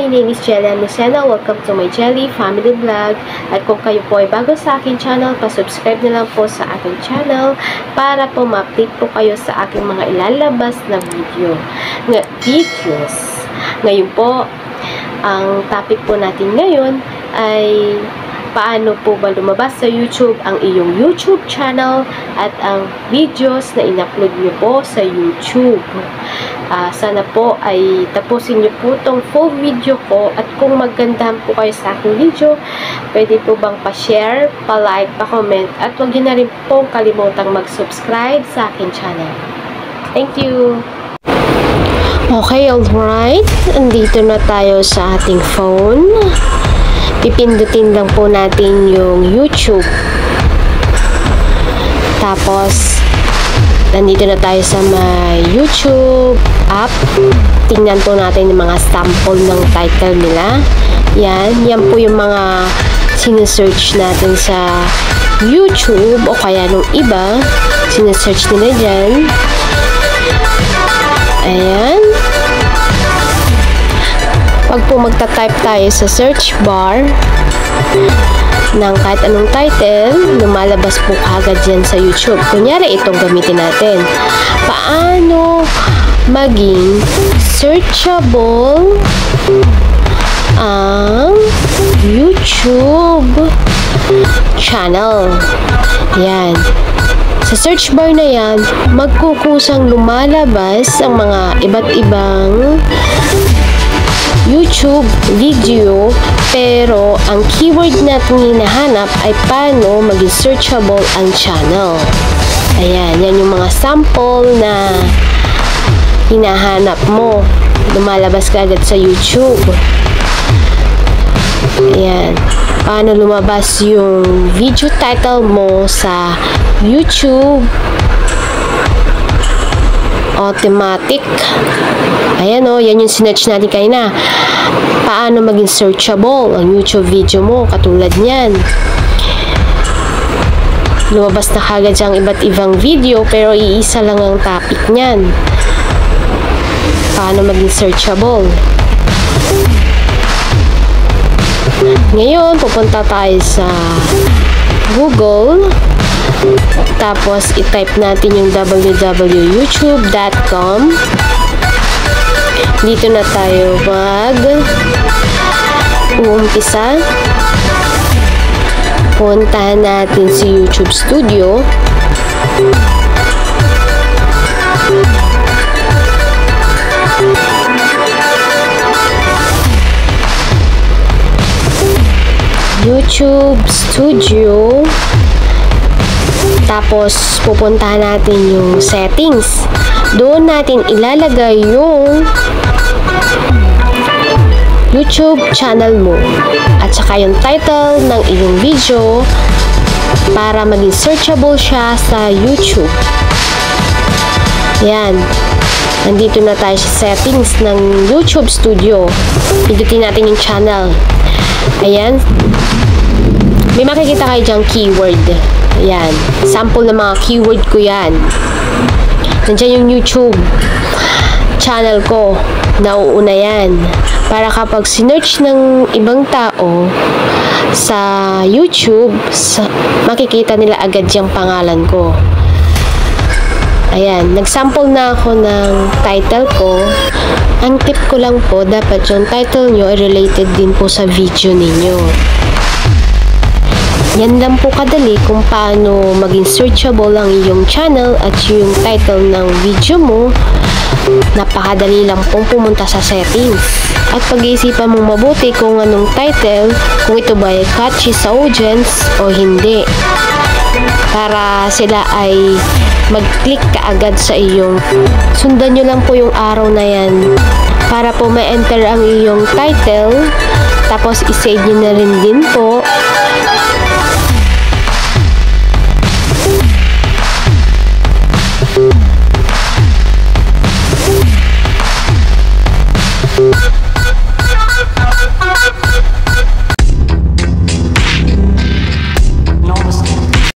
my name is Jelly Lucena. Welcome to my Jelly Family Vlog. At kung kayo po ay bago sa aking channel, pa-subscribe na lang po sa aking channel para po ma-update po kayo sa aking mga ilalabas na videos. Ngayon po, ang topic po natin ngayon ay paano po ba lumabas sa YouTube ang iyong YouTube channel at ang videos na in-upload nyo po sa YouTube. Sana po ay tapusin nyo po itong full video ko at kung maggandahan po kayo sa aking video, pwede po bang pa-share, pa-like, pa-comment at huwag nyo na rin po kalimutang mag-subscribe sa aking channel. Thank you! Okay, alright. Andito na tayo sa ating phone. Pipindutin lang po natin yung YouTube. Tapos, nandito na tayo sa my YouTube app. Tingnan po natin yung mga sample ng title nila. Yan po yung mga sinesearch natin sa YouTube o kaya nung iba, sinesearch nila dyan. Ayan. Pag po magta-type tayo sa search bar ng kahit anong title, lumalabas po agad dyan sa YouTube. Kunyari, itong gamitin natin. Paano maging searchable ang YouTube channel? Yan. Sa search bar na yan, magkukusang lumalabas ang mga iba't ibang YouTube video, pero ang keyword natin hinahanap ay paano maging searchable ang channel. Ayan, yan yung mga sample na hinahanap mo. Lumalabas ka agad sa YouTube. Ayan, paano lumabas yung video title mo sa YouTube automatic. Ayan o, yan yung sinearch natin kanina. Paano maging searchable ang YouTube video mo, katulad niyan. Lumabas na kagad siyang iba't ibang video, pero iisa lang ang topic niyan. Paano maging searchable. Ngayon, pupunta tayo sa Google. Tapos, i-type natin yung www.youtube.com. Dito na tayo mag-uumpisa. Puntahan natin si YouTube Studio. YouTube Studio. Tapos, pupuntahan natin yung settings. Doon natin ilalagay yung YouTube channel mo. At saka yung title ng iyong video para maging searchable siya sa YouTube. Yan. Nandito na tayo sa settings ng YouTube Studio. Pindutin natin yung channel. Ayan. May makikita kayo dyang keyword. Ayan. Sample ng mga keyword ko yan. Nandiyan yung YouTube channel ko. Nauuna yan. Para kapag sinearch ng ibang tao sa YouTube, makikita nila agad yung pangalan ko. Ayan. Nagsample na ako ng title ko. Ang tip ko lang po, dapat yung title nyo ay related din po sa video ninyo. Yan lang po kadali kung paano maging searchable ang iyong channel at yung title ng video mo. Napakadali lang pong pumunta sa settings. At pag-iisipan mong mabuti kung anong title, kung ito ba ay catchy sa audience o hindi. Para sila ay mag-click kaagad sa iyong. Sundan nyo lang po yung arrow na yan para po ma-enter ang iyong title. Tapos, i-save nyo na rin din po